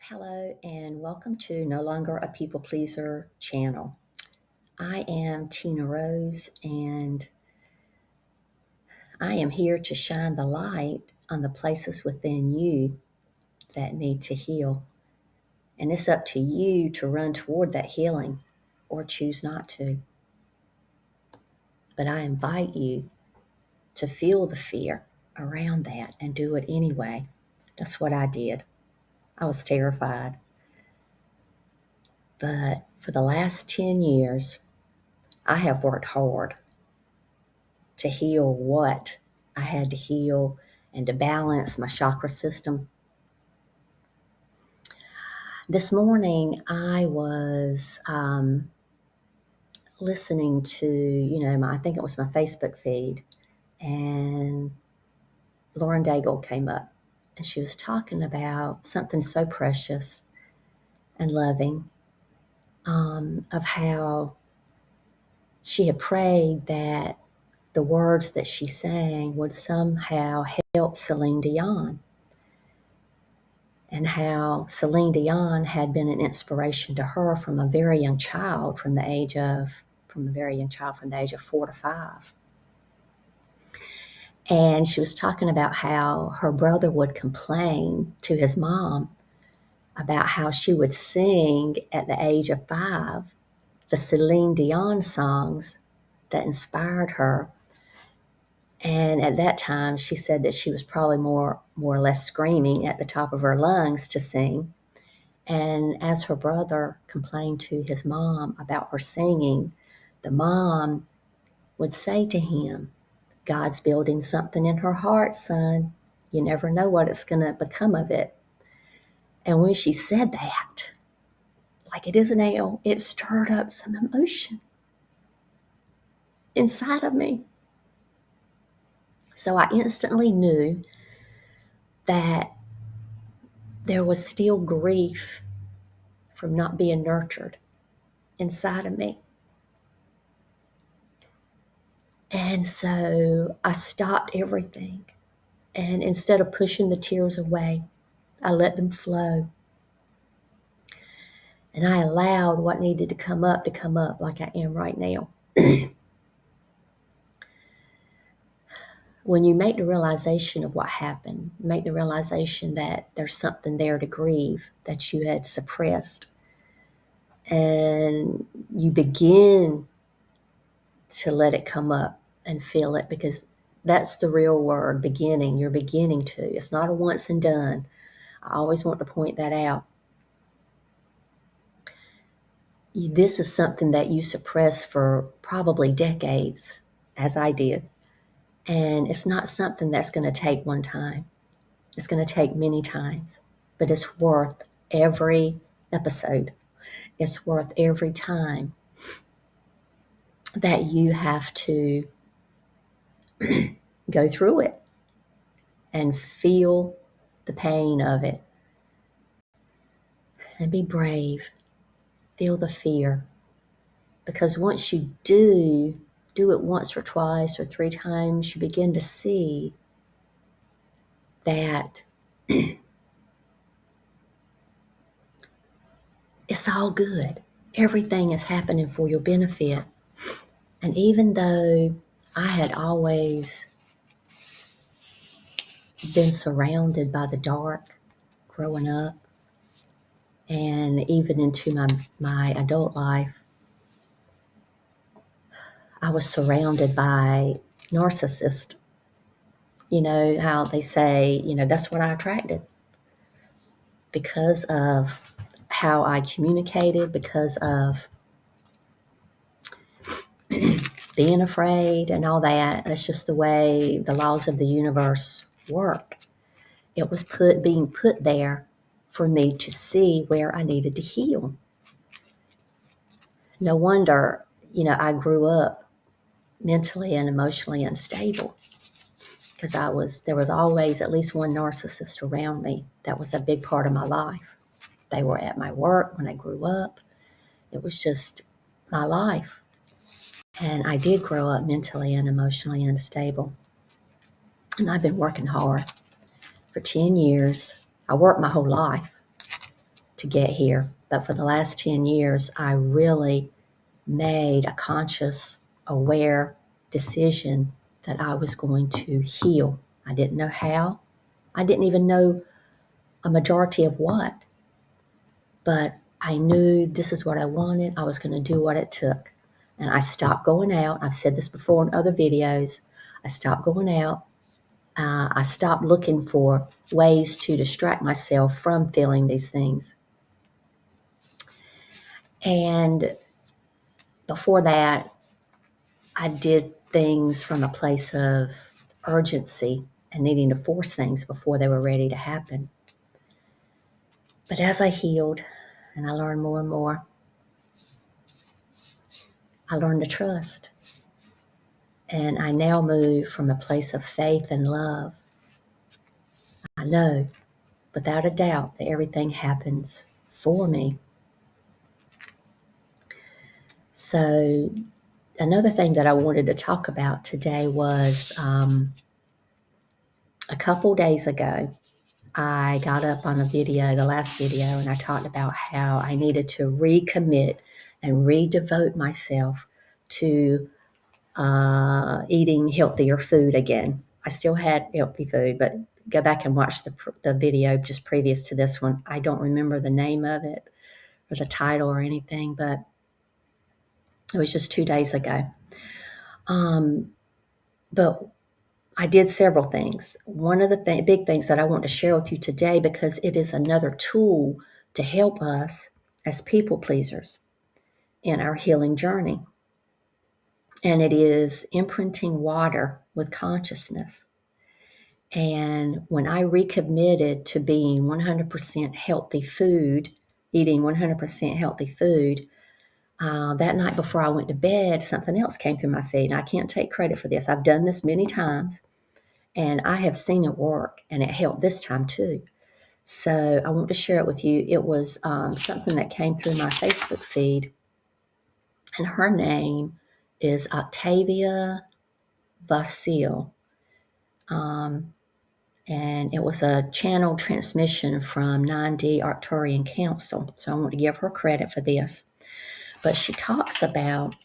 Hello and welcome to No Longer a People Pleaser channel. I am Tina Rose and I am here to shine the light on the places within you that need to heal. And it's up to you to run toward that healing or choose not to. But I invite you to feel the fear around that and do it anyway. That's what I did. I was terrified. But for the last 10 years, I have worked hard to heal what I had to heal and to balance my chakra system. This morning, I was listening to, I think it was my Facebook feed, and Lauren Daigle came up, and she was talking about something so precious and loving, of how she had prayed that the words that she sang would somehow help Celine Dion, and how Celine Dion had been an inspiration to her from a very young child, from the age of 4 to 5. And she was talking about how her brother would complain to his mom about how she would sing at the age of 5 the Celine Dion songs that inspired her. And at that time, she said that she was probably more or less screaming at the top of her lungs to sing. And as her brother complained to his mom about her singing, the mom would say to him, "God's building something in her heart, son. You never know what it's going to become of it." And when she said that, like it is now, it stirred up some emotion inside of me. So I instantly knew that there was still grief from not being nurtured inside of me. And so I stopped everything. And instead of pushing the tears away, I let them flow. And I allowed what needed to come up like I am right now. When you make the realization of what happened, make the realization that there's something there to grieve that you had suppressed, and you begin to let it come up and feel it, because that's the real word, beginning. You're beginning to. It's not a once and done. I always want to point that out. This is something that you suppressed for probably decades, as I did. And it's not something that's going to take one time. It's going to take many times. But it's worth every episode. It's worth every time that you have to go through it and feel the pain of it. And be brave. Feel the fear. Because once you do it once or twice or 3 times, you begin to see that it's all good. Everything is happening for your benefit. And even though I had always been surrounded by the dark growing up, and even into my adult life, I was surrounded by narcissists. You know how they say, that's what I attracted. Because of how I communicated, because of being afraid and all that. That's just the way the laws of the universe work. It was being put there for me to see where I needed to heal. No wonder, I grew up mentally and emotionally unstable, because there was always at least one narcissist around me. That was a big part of my life. They were at my work when I grew up. It was just my life. And I did grow up mentally and emotionally unstable. And I've been working hard for 10 years. I worked my whole life. to get here. But for the last 10 years, I really made a conscious, aware decision that I was going to heal. I didn't know how. I didn't even know a majority of what, but I knew this is what I wanted. I was going to do what it took. And I stopped going out. I've said this before in other videos. I stopped going out. I stopped looking for ways to distract myself from feeling these things. And before that, I did things from a place of urgency and needing to force things before they were ready to happen. But as I healed and I learned more and more, I learned to trust. And I now move from a place of faith and love. I know without a doubt that everything happens for me. So another thing that I wanted to talk about today was a couple days ago, I got up on a video, the last video, and I talked about how I needed to recommit and redevote myself to eating healthier food again. I still had healthy food, but go back and watch the video just previous to this one. I don't remember the name of it or the title or anything, but it was just 2 days ago. But I did several things. One of the big things that I want to share with you today, because it is another tool to help us as people pleasers in our healing journey. And it is imprinting water with consciousness. And when I recommitted to being 100% healthy food, eating 100% healthy food, that night before I went to bed, something else came through my feed. And I can't take credit for this. I've done this many times. And I have seen it work, and it helped this time too. So I want to share it with you. It was something that came through my Facebook feed, and her name is Octavia Vasile. And it was a channel transmission from 9D Arcturian Council. So I want to give her credit for this. But she talks about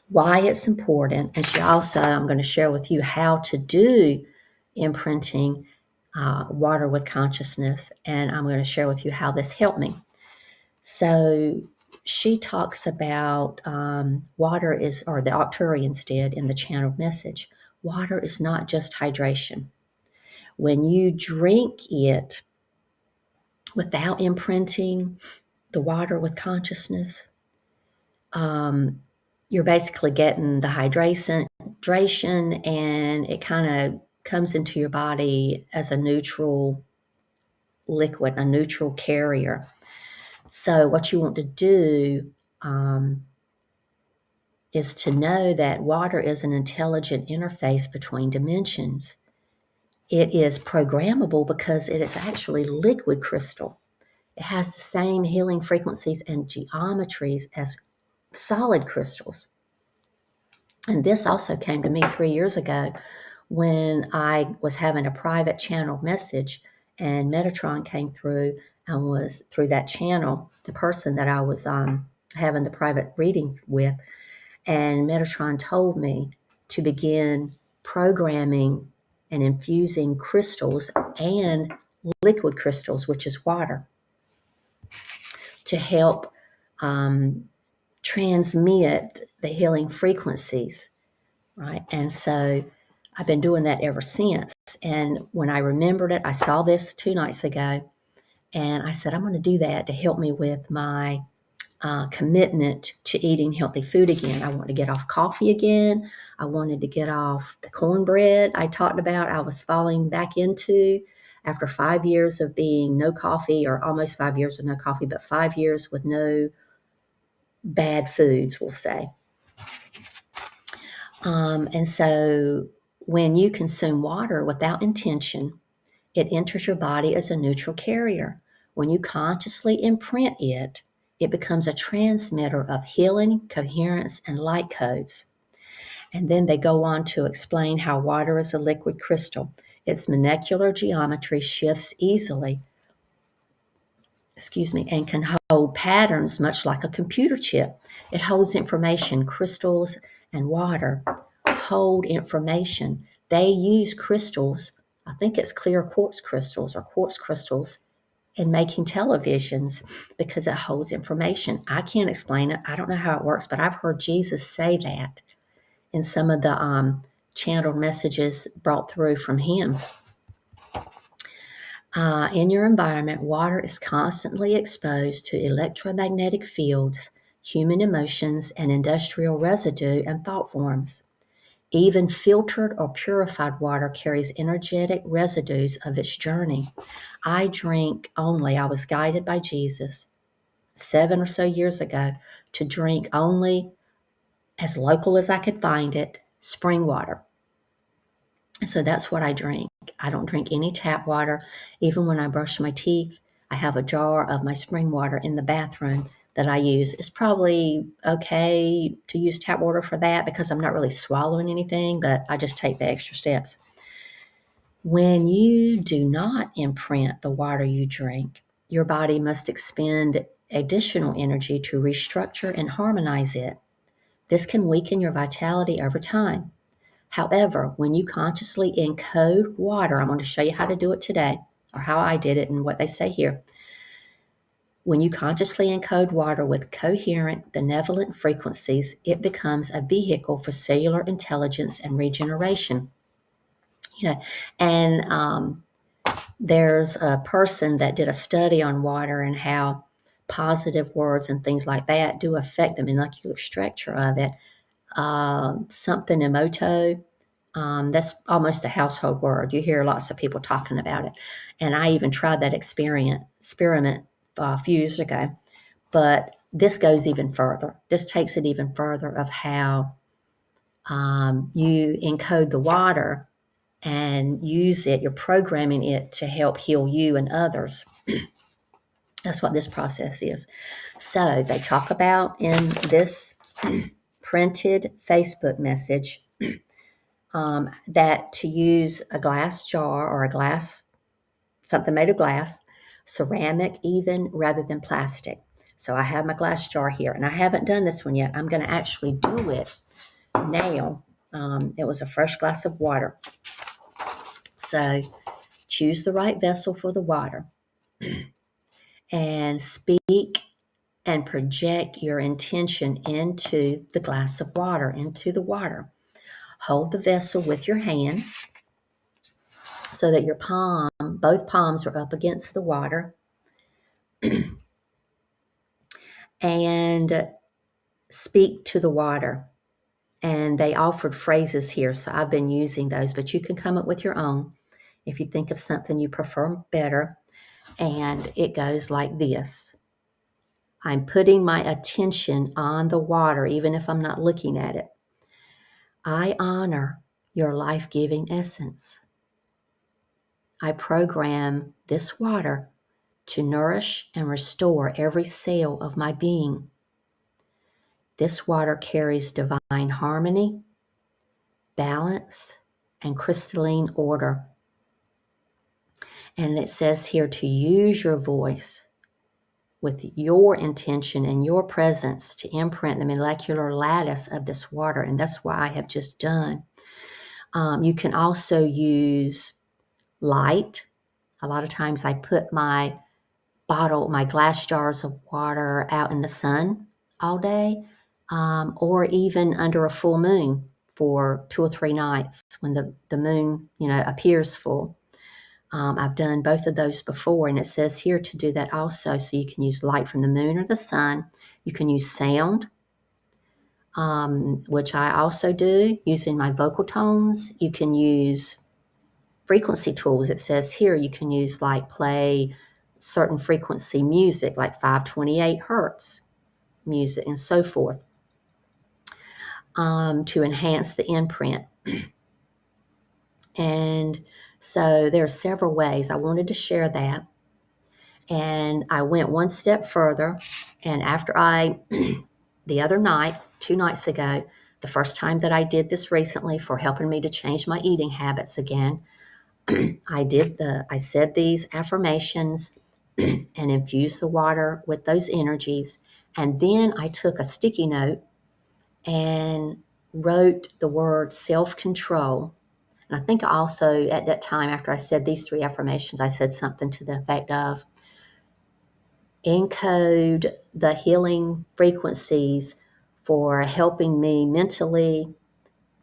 why it's important. And she also, I'm going to share with you how to do imprinting water with consciousness. And I'm going to share with you how this helped me. So she talks about water is, or the Arcturians did in the channeled message, water is not just hydration. When you drink it without imprinting the water with consciousness, you're basically getting the hydration, and it kind of comes into your body as a neutral liquid, a neutral carrier. So what you want to do is to know that water is an intelligent interface between dimensions. It is programmable because it is actually liquid crystal. It has the same healing frequencies and geometries as solid crystals. And this also came to me 3 years ago when I was having a private channel message, and Metatron came through and was through that channel, the person that I was having the private reading with. And Metatron told me to begin programming and infusing crystals and liquid crystals, which is water, to help transmit the healing frequencies, right? And so I've been doing that ever since. And when I remembered it, I saw this 2 nights ago, and I said, I'm going to do that to help me with my commitment to eating healthy food again. I want to get off coffee again. I wanted to get off the cornbread I talked about I was falling back into after 5 years of being no coffee, or almost 5 years with no coffee, but 5 years with no bad foods, we'll say. And so when you consume water without intention, it enters your body as a neutral carrier. When you consciously imprint it, it becomes a transmitter of healing, coherence, and light codes. And then they go on to explain how water is a liquid crystal. Its molecular geometry shifts easily and can hold patterns much like a computer chip. It holds information. Crystals and water hold information. They use crystals, I think it's clear quartz crystals or quartz crystals, in making televisions because it holds information. I can't explain it. I don't know how it works, but I've heard Jesus say that in some of the channeled messages brought through from him. In your environment, water is constantly exposed to electromagnetic fields, human emotions, and industrial residue and thought forms. Even filtered or purified water carries energetic residues of its journey. I was guided by Jesus 7 or so years ago to drink only, as local as I could find it, spring water. So that's what I drink. I don't drink any tap water. Even when I brush my teeth, I have a jar of my spring water in the bathroom that I use. It's probably okay to use tap water for that because I'm not really swallowing anything, but I just take the extra steps. When you do not imprint the water you drink, your body must expend additional energy to restructure and harmonize it. This can weaken your vitality over time. However, when you consciously encode water, I'm going to show you how to do it today, or how I did it and what they say here. When you consciously encode water with coherent, benevolent frequencies, it becomes a vehicle for cellular intelligence and regeneration. And there's a person that did a study on water and how positive words and things like that do affect the molecular structure of it. Something emoto. That's almost a household word. You hear lots of people talking about it. And I even tried that experiment a few years ago. But this goes even further. This takes it even further of how you encode the water and use it. You're programming it to help heal you and others. That's what this process is. So they talk about in this printed Facebook message that to use a glass jar or something made of glass, ceramic even, rather than plastic. So I have my glass jar here, and I haven't done this one yet. I'm going to actually do it now. It was a fresh glass of water. So choose the right vessel for the water and speak and project your intention into the glass of water, into the water. Hold the vessel with your hands so that your both palms are up against the water. And speak to the water. And they offered phrases here, so I've been using those, but you can come up with your own if you think of something you prefer better. And it goes like this. I'm putting my attention on the water, even if I'm not looking at it. I honor your life-giving essence. I program this water to nourish and restore every cell of my being. This water carries divine harmony, balance, and crystalline order. And it says here to use your voice with your intention and your presence to imprint the molecular lattice of this water. And that's what I have just done. You can also use light. A lot of times I put my glass jars of water out in the sun all day, or even under a full moon for 2 or 3 nights when the moon, appears full. I've done both of those before, and it says here to do that also. So you can use light from the moon or the sun. You can use sound, which I also do using my vocal tones. You can use frequency tools. It says here you can use play certain frequency music, like 528 hertz music and so forth, to enhance the imprint. And so there are several ways. I wanted to share that. And I went one step further. And after the other night, 2 nights ago, the first time that I did this recently for helping me to change my eating habits again, I said these affirmations and infused the water with those energies. And then I took a sticky note and wrote the word self-control. And I think also at that time, after I said these 3 affirmations, I said something to the effect of, encode the healing frequencies for helping me mentally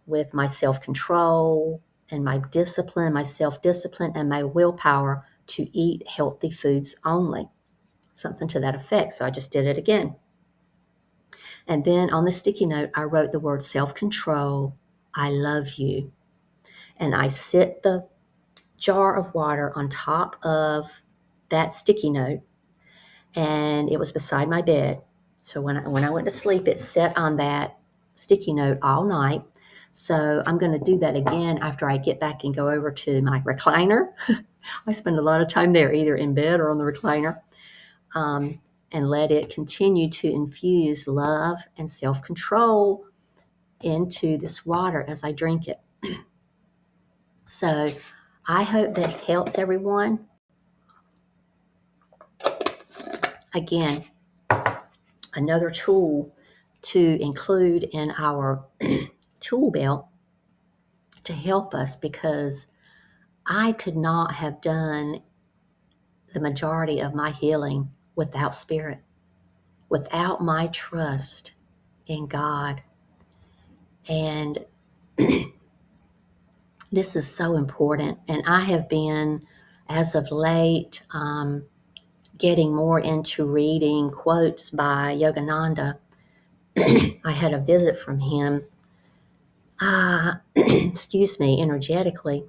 with my self-control and my discipline, my self-discipline, and my willpower to eat healthy foods only. Something to that effect. So I just did it again. And then on the sticky note, I wrote the word self-control, I love you. And I set the jar of water on top of that sticky note, and it was beside my bed. So when I went to sleep, it sat on that sticky note all night. So I'm going to do that again after I get back and go over to my recliner. I spend a lot of time there, either in bed or on the recliner, and let it continue to infuse love and self-control into this water as I drink it. So I hope this helps everyone. Again, another tool to include in our tool belt to help us, because I could not have done the majority of my healing without spirit, without my trust in God. And this is so important. And I have been, as of late, getting more into reading quotes by Yogananda. I had a visit from him, energetically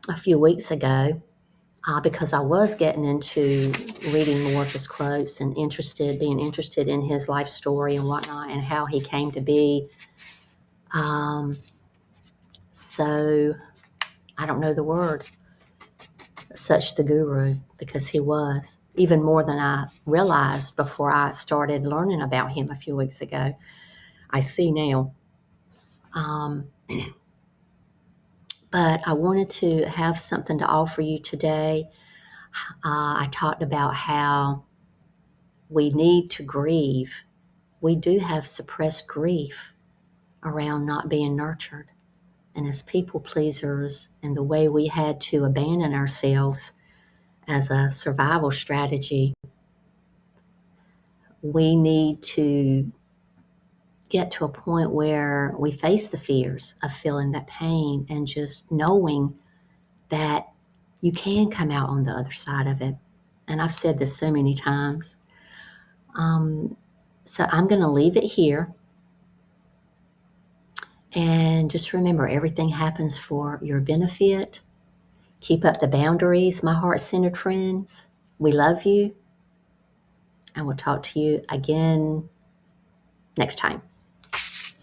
a few weeks ago, because I was getting into reading more of his quotes and being interested in his life story and whatnot and how he came to be. So I don't know the word, such the guru, because he was, even more than I realized before I started learning about him a few weeks ago. I see now. But I wanted to have something to offer you today. I talked about how we need to grieve. We do have suppressed grief around not being nurtured. And as people pleasers, and the way we had to abandon ourselves as a survival strategy, we need to get to a point where we face the fears of feeling that pain and just knowing that you can come out on the other side of it. And I've said this so many times. So I'm going to leave it here. And just remember, everything happens for your benefit. Keep up the boundaries, my heart-centered friends. We love you. And we'll talk to you again next time.